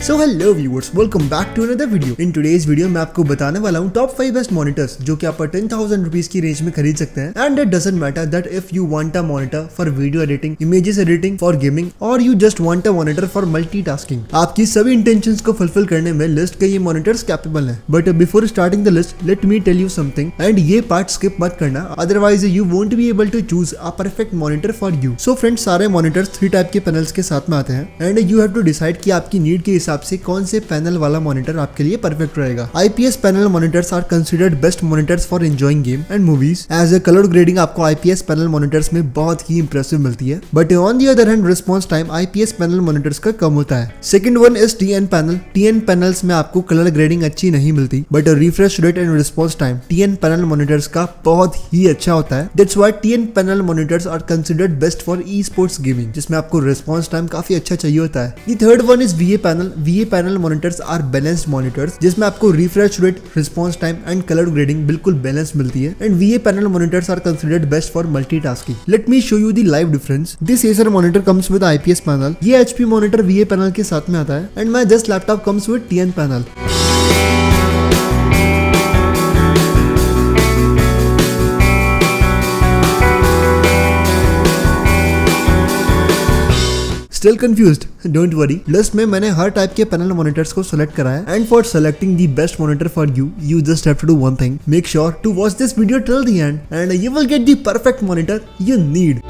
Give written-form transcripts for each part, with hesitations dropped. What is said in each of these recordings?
So hello viewers, welcome back to another video. In today's video मैं आपको बताने वाला हूँ टॉप 5 बेस्ट मॉनिटर्स जो कि आप 10,000 रुपीज की रेंज में खरीद सकते हैं। And it doesn't matter that if you want a monitor for video editing, images editing, for gaming और you just want a monitor for multitasking. आपकी सभी इंटेंशंस को फुलफिल करने में लिस्ट के ये मॉनिटर्स कैपेबल है। But before starting the list let me tell you something, and ये पार्ट स्किप मत करना, otherwise you won't be able to choose a perfect monitor for you. So friends, सारे monitors 3 type के panels के साथ में आते हैं and you have to decide कि आपकी नीड के हिसाब से कौन से पैनल वाला मॉनिटर आपके लिए परफेक्ट रहेगा। IPS panel monitors are considered best monitors for enjoying game and movies. As a colour grading आपको IPS पैनल मॉनिटर्स में बहुत ही इंप्रेसिव मिलती है, but on the other hand response time IPS panel monitors का कम होता है। Second one is TN panel. TN panels में आपको कलर ग्रेडिंग अच्छी नहीं मिलती, but refresh rate and response time TN panel monitors का बहुत ही अच्छा होता है। That's why TN panel monitors are considered best for esports gaming, जिसमें आपको रिस्पॉन्स टाइम काफी अच्छा चाहिए होता है। The third one is VA panel. VA panel monitors are balanced monitors, जिसमें आपको refresh rate, response time and colour grading बिल्कुल बैलेंस मिलती है। And VA panel monitors are considered best for multitasking. Let me show you the live difference. This Acer monitor comes with IPS panel. ये HP monitor VA panel के साथ में आता है and my this laptop comes with TN panel. Still confused? Don't worry. List में मैंने हर type के panel monitors को सेलेक्ट करा है and for selecting the best monitor for you, you just have to do one thing. Make sure to watch this video till the end and you will get the perfect monitor you need.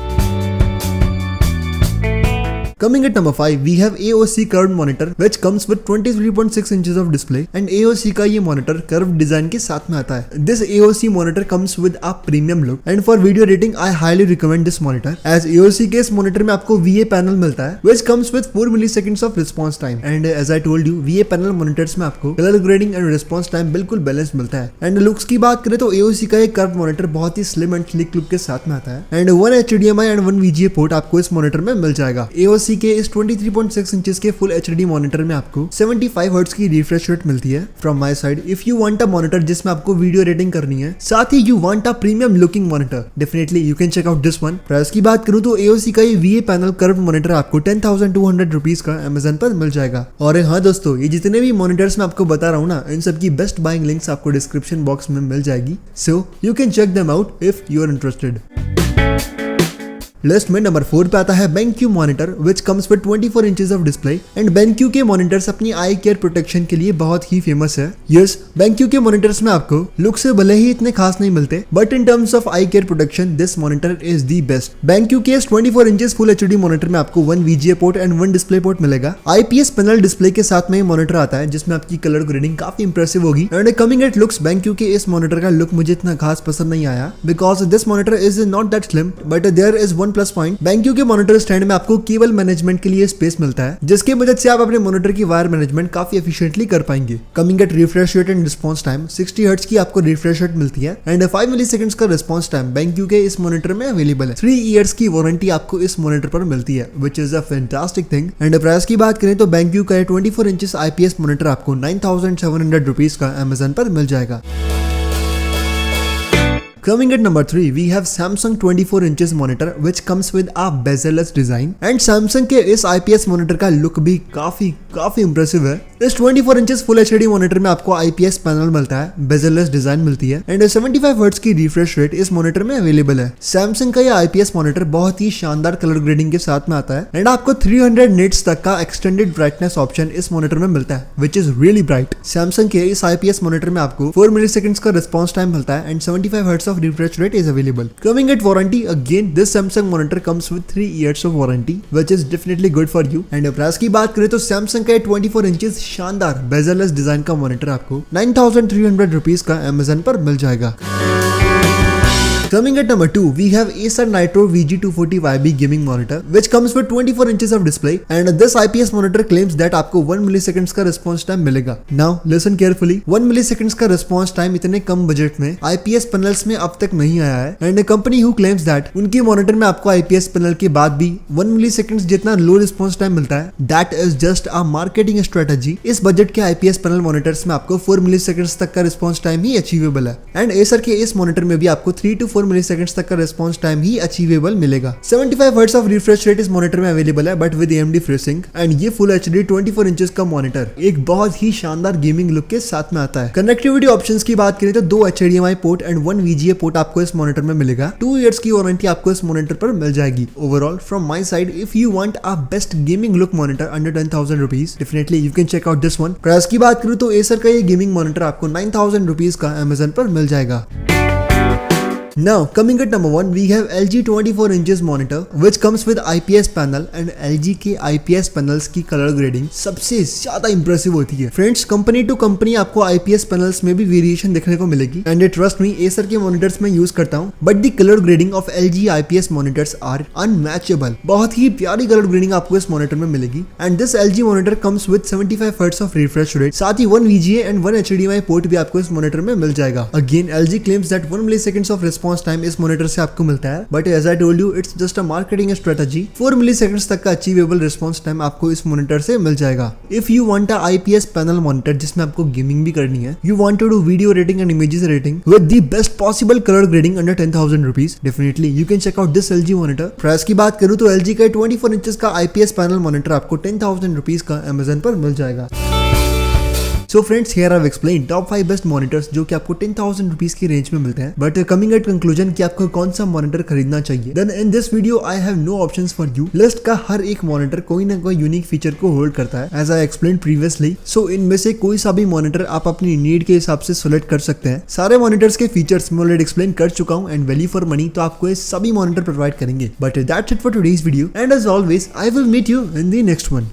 Coming at number 5, we have AOC curved monitor which comes with 23.6 inches of display and AOC का ये monitor curved design के साथ में आता है। This AOC monitor comes with a premium look and for video editing I highly recommend this monitor as AOC के इस monitor में आपको VA panel मिलता है which comes with 4 milliseconds of response time and as I told you VA panel monitors में आपको color grading and response time बिल्कुल balance मिलता है। एंड लुक्स की बात करें तो AOC का ये curved monitor बहुत ही slim and sleek look के साथ में आता है and 1 HDMI and 1 VGA port आपको इस monitor में मिल जाएगा। AOC के इस 23.6 इंचेस के फुल HD मॉनिटर में आपको 75 हर्ट्ज की रिफ्रेश रेट मिलती है। From my side, if you want a monitor जिसमें आपको वीडियो एडिटिंग करनी है, साथ ही you want a premium looking monitor, definitely you can check out this one. Price की बात करूं तो AOC का ये VA पैनल कर्व्ड मॉनिटर आपको 10,200 रुपीज का Amazon पर मिल जाएगा। और हाँ दोस्तों, ये जितने भी मॉनिटर्स मैं आपको बता रहा हूँ ना, इन सब की बेस्ट बाइंग लिंक्स आपको डिस्क्रिप्शन बॉक्स में मिल जाएगी, so you can check them out if you are interested. List में नंबर 4 पे आता है BenQ monitor which comes with 24 inches of display and BenQ के मॉनिटर्स अपनी आई केयर प्रोटेक्शन के लिए बहुत ही फेमस है। यस, BenQ के मॉनिटर्स में आपको लुक से भले ही इतने खास नहीं मिलते, but in terms of I care protection this monitor is the best. BenQ के 24 इंचेस फुल HD मॉनिटर में आपको 1 VGA port and 1 display port मिलेगा। IPS पैनल डिस्प्ले के साथ में मॉनिटर आता है जिसमें आपकी कलर ग्रेडिंग काफी इंप्रेसिव होगी। And coming at looks, BenQ के इस मॉनिटर का लुक मुझे इतना खास पसंद नहीं आया because this monitor is not that slim, but there is one plus point. BenQ के मॉनिटर स्टैंड में आपको केबल मैनेजमेंट के लिए स्पेस मिलता है जिसकी मदद से आप अपने मॉनिटर की वायर मैनेजमेंट काफी एफिशिएंटली कर पाएंगे। Coming at refresh rate and response time, 60 hertz की आपको रिफ्रेश रेट मिलती है एंड 5 मिलीसेकंड्स का रिस्पॉन्स टाइम BenQ के इस मॉनिटर में अवेलेबल है। 3 इयर्स की वारंटी आपको इस मॉनिटर पर मिलती है which is a fantastic thing. And price की बात करें तो BenQ का 24 इंचेस IPS मॉनिटर आपको 9,700 रुपीज का Amazon पर मिल जाएगा। Coming at number 3, we have Samsung 24 inches monitor which comes with a bezel-less design and Samsung के इस IPS मॉनिटर का लुक भी काफी इंप्रेसिव है। इस 24 इंचेस फुल HD मॉनिटर में आपको IPS पैनल मिलता है, bezel-less डिजाइन मिलती है एंड 75 हर्ट्ज की रिफ्रेश रेट इस मॉनिटर में अवेलेबल है। Samsung का यह IPS मॉनिटर बहुत ही शानदार कलर ग्रेडिंग के साथ में आता है एंड आपको 300 निट्स तक का एक्सटेंडेड ब्राइटनेस ऑप्शन इस मॉनिटर में मिलता है which is really bright. Samsung के इस IPS मॉनिटर में आपको 4 मिलीसेकंड्स का रिस्पॉन्स टाइम मिलता है and 75 hertz of refresh rate is available. Coming at warranty, again this Samsung monitor comes with 3 years of warranty, which is definitely good for you. And price की बात करें तो Samsung का 24 inches शानदार bezel-less design का monitor आपको 9,300 rupees का Amazon पर मिल जाएगा। Coming at number 2, we have Acer Nitro VG240YB gaming monitor which comes with 24 inches of display and this IPS monitor claims that आपको 1 milliseconds का response time मिलेगा। Now listen carefully, 1 milliseconds का response time इतने कम budget में IPS panels में अब तक नहीं आया है and a company who claims that उनकी मॉनिटर में आपको IPS पैनल के बाद भी 1 milliseconds जितना लो response time मिलता है, that is just a marketing strategy। इस बजट के IPS पैनल मॉनिटर्स में आपको 4 milliseconds तक का response time ही अचीवेबल है एंड Acer के इस मॉनिटर में भी आपको 3 to 4 4 मिलीसेकंड्स तक का रिस्पॉन्स टाइम ही अचीवेबल मिलेगा। 75 हर्ट्ज ऑफ रिफ्रेश रेट इस मॉनिटर में अवेलेबल है but with AMD FreeSync and ये फुल HD 24 इंचेस का मॉनिटर एक बहुत ही शानदार गेमिंग लुक के साथ में आता है। कनेक्टिविटी ऑप्शंस की बात करें तो 2 HDMI port and 1 VGA port आपको इस मॉनिटर में मिलेगा। 2 इयर्स की वारंटी आपको इस मॉनिटर पर मिल जाएगी। Overall from my side if you want a best gaming look monitor under 10,000 rupees definitely you can check out this one. Price की बात करूं तो एसर का ये गेमिंग मॉनिटर आपको 9,000 रुपीज का Amazon पर मिल जाएगा। Now coming at number 1 we have LG 24 inches monitor which comes with IPS panel and LG के IPS panels की कलर ग्रेडिंग सबसे ज्यादा इंप्रेसिव होती है। फ्रेंड्स कंपनी टू कंपनी आपको IPS पैनल्स में भी वेरिएशन देखने को मिलेगी एंड ट्रस्ट मी एसर के मॉनिटर्स में यूज करता हूँ but the colour grading of LG IPS monitors are unmatchable. बहुत ही प्यारी कलर ग्रेडिंग आपको इस मॉनिटर में मिलेगी and this LG monitor comes with 75 hertz of refresh rate, साथ ही 1 VGA एंड 1 HDMI पोर्ट भी आपको इस मॉनिटर में मिल जाएगा। Again LG claims that 1 milliseconds of response time इस मॉनिटर से आपको मिलता है but as I told you it's just a marketing strategy. 4 milliseconds तक का अचीवेबल रिस्पॉन्स टाइम आपको इस मॉनिटर से मिल जाएगा। If you want a IPS panel monitor जिसमें आपको गेमिंग भी करनी है, you want to do video rating and images rating with the best possible colour grading under 10,000 rupees definitely you can check out this LG monitor. Price की बात करूं तो LG का 24 इंचेस का IPS पैनल मॉनिटर आपको 10,000 rupees का Amazon पर मिल जाएगा। So friends, here I've explained top 5 best monitors जो कि आपको 10,000 रुपीज की रेंज में मिलते हैं। बट कमिंग एट कंक्लूजन कि आपको कौन सा मॉनिटर खरीदना चाहिए, then in this video I have no options for you. List का हर एक मॉनिटर कोई ना कोई यूनिक फीचर को होल्ड करता है एज आई एक्सप्लेन प्रीवियसली। सो इनमें से कोई सा भी मॉनिटर आप अपनी नीड के हिसाब से सिलेक्ट कर सकते हैं। सारे मॉनिटर्स के फीचर्स मैं ऑलरेडी एक्सप्लेन कर चुका हूँ एंड वैल्यू फॉर मनी तो आपको ये सभी मॉनिटर प्रोवाइड करेंगे। But that's it for today's video and as always I will meet you in the next one.